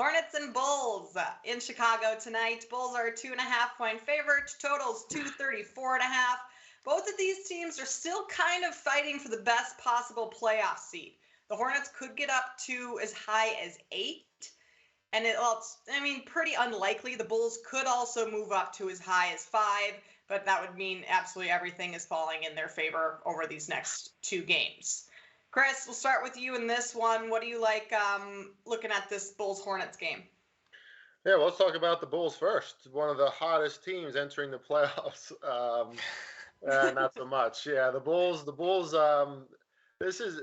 Hornets and Bulls in Chicago tonight. Bulls are a 2.5-point favorite. Totals 234.5. Both of these teams are still kind of fighting for the best possible playoff seed. The Hornets could get up to as high as 8. And pretty unlikely. The Bulls could also move up to as high as 5, but that would mean absolutely everything is falling in their favor over these next 2 games. Chris, we'll start with you in this one. What do you like looking at this Bulls-Hornets game? Yeah, well, let's talk about the Bulls first. One of the hottest teams entering the playoffs. Not so much. Yeah, the Bulls. This is.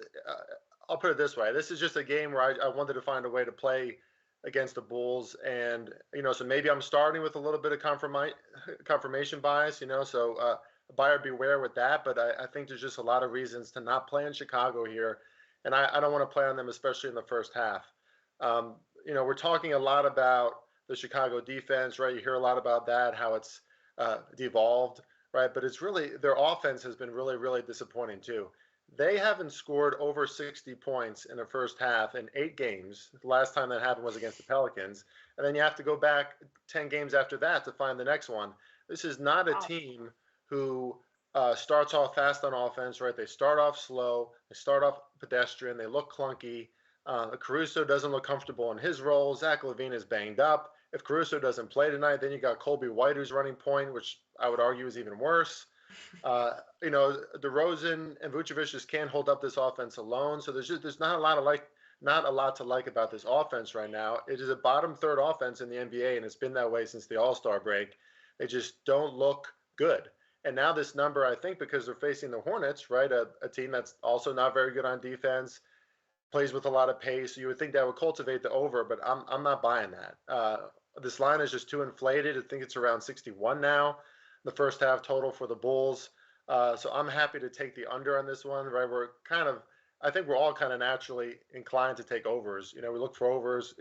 I'll put it this way. This is just a game where I wanted to find a way to play against the Bulls, and so maybe I'm starting with a little bit of confirmation bias. So buyer beware with that. But I think there's just a lot of reasons to not play in Chicago here, and I don't want to play on them, especially in the first half. We're talking a lot about the Chicago defense, right? You hear a lot about that, how it's devolved, right? But it's really their offense has been really, really disappointing too. They haven't scored over 60 points in the first half in 8 games. The last time that happened was against the Pelicans. And then you have to go back 10 games after that to find the next one. This is not a team who starts off fast on offense, right? They start off slow. They start off pedestrian. They look clunky. Caruso doesn't look comfortable in his role. Zach LaVine is banged up. If Caruso doesn't play tonight, then you got Colby White who's running point, which I would argue is even worse. DeRozan and Vucevic just can't hold up this offense alone. So there's not a lot to like about this offense right now. It is a bottom third offense in the NBA, and it's been that way since the All-Star break. They just don't look good. And now this number, I think, because they're facing the Hornets, right, a team that's also not very good on defense, plays with a lot of pace. You would think that would cultivate the over, but I'm not buying that. This line is just too inflated. I think it's around 61 now. The first half total for the Bulls. So I'm happy to take the under on this one, right? I think we're all kind of naturally inclined to take overs. We look for overs,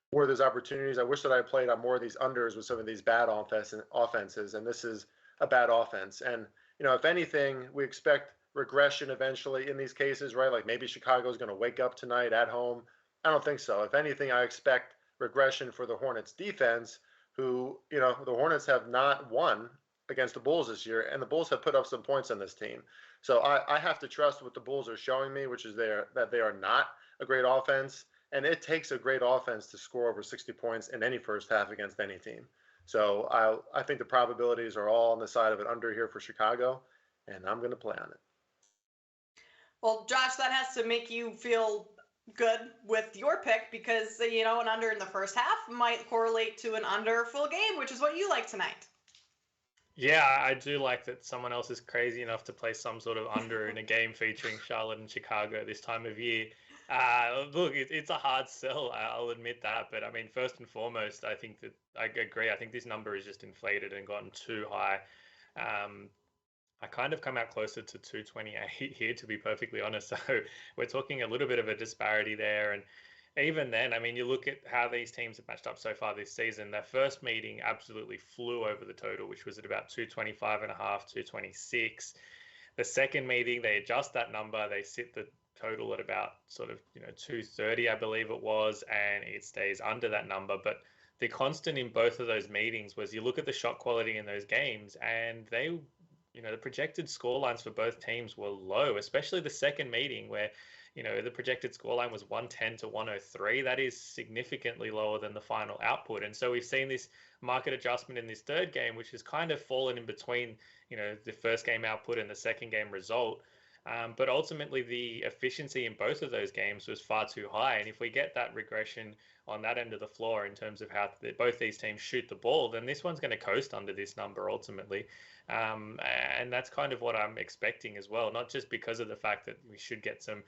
where there's opportunities. I wish that I played on more of these unders with some of these bad offenses, and this is a bad offense. And, if anything, we expect regression eventually in these cases, right? Like maybe Chicago's going to wake up tonight at home. I don't think so. If anything, I expect regression for the Hornets defense, who, the Hornets have not won against the Bulls this year, and the Bulls have put up some points on this team. So I have to trust what the Bulls are showing me, which is that they are not a great offense, and it takes a great offense to score over 60 points in any first half against any team. So I think the probabilities are all on the side of it under here for Chicago, and I'm going to play on it. Well, Josh, that has to make you feel good with your pick because, an under in the first half might correlate to an under full game, which is what you like tonight. Yeah, I do like that someone else is crazy enough to play some sort of under in a game featuring Charlotte and Chicago this time of year. Look, it's a hard sell, I'll admit that. But, first and foremost, I think that I agree. I think this number is just inflated and gotten too high. I kind of come out closer to 228 here, to be perfectly honest. So we're talking a little bit of a disparity there. And even then, you look at how these teams have matched up so far this season. Their first meeting absolutely flew over the total, which was at about 225.5, 226. The second meeting, they adjust that number. They sit the total at about 230, I believe it was, and it stays under that number. But the constant in both of those meetings was you look at the shot quality in those games, and they, the projected score lines for both teams were low, especially the second meeting where the projected scoreline was 110 to 103. That is significantly lower than the final output. And so we've seen this market adjustment in this third game, which has kind of fallen in between, the first game output and the second game result. But ultimately, the efficiency in both of those games was far too high. And if we get that regression on that end of the floor in terms of how both these teams shoot the ball, then this one's going to coast under this number ultimately. And that's kind of what I'm expecting as well, not just because of the fact that we should get some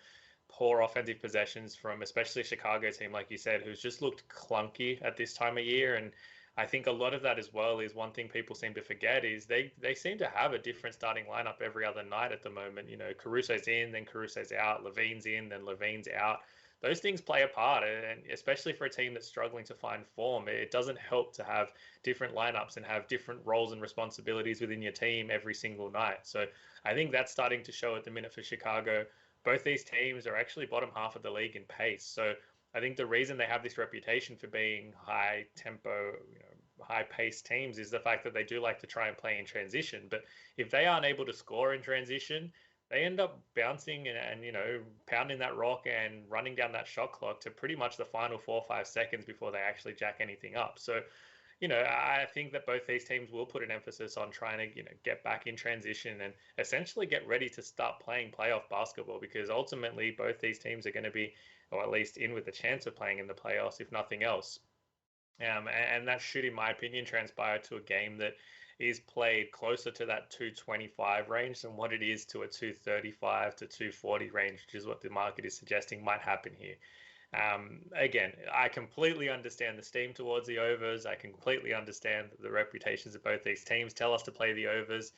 poor offensive possessions from especially Chicago team, like you said, who's just looked clunky at this time of year. And I think a lot of that as well is one thing people seem to forget is they seem to have a different starting lineup every other night at the moment. Caruso's in, then Caruso's out, Levine's in, then Levine's out. Those things play a part, and especially for a team that's struggling to find form, it doesn't help to have different lineups and have different roles and responsibilities within your team every single night. So I think that's starting to show at the minute for Chicago. Both these teams are actually bottom half of the league in pace. So I think the reason they have this reputation for being high tempo, high paced teams is the fact that they do like to try and play in transition. But if they aren't able to score in transition, they end up bouncing and pounding that rock and running down that shot clock to pretty much the final 4 or 5 seconds before they actually jack anything up. So, I think that both these teams will put an emphasis on trying to, get back in transition and essentially get ready to start playing playoff basketball, because ultimately both these teams are going to be, or at least in with a chance of playing in the playoffs, if nothing else. And that should, in my opinion, transpire to a game that is played closer to that 225 range than what it is to a 235 to 240 range, which is what the market is suggesting might happen here. Again, I completely understand the steam towards the overs. I completely understand the reputations of both these teams tell us to play the overs.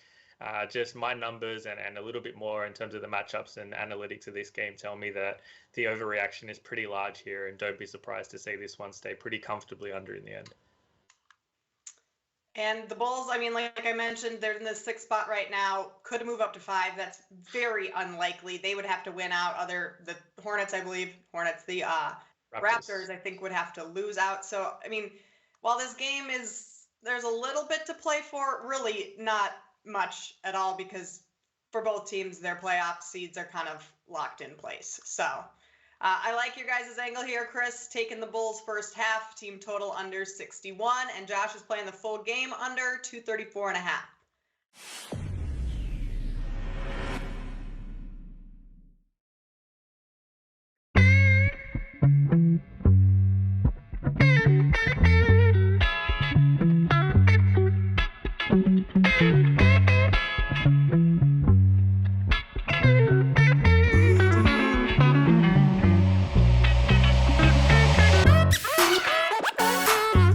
Just my numbers and a little bit more in terms of the matchups and analytics of this game tell me that the overreaction is pretty large here, and don't be surprised to see this one stay pretty comfortably under in the end. And the Bulls, I mean, like I mentioned, they're in the 6th spot right now. Could move up to 5. That's very unlikely. They would have to win out. The Hornets, I believe. The Raptors, I think, would have to lose out. So, I mean, while this game there's a little bit to play for, really not much at all, because for both teams, their playoff seeds are kind of locked in place. So, I like your guys' angle here, Chris, taking the Bulls first half, team total under 61, and Josh is playing the full game under 234.5.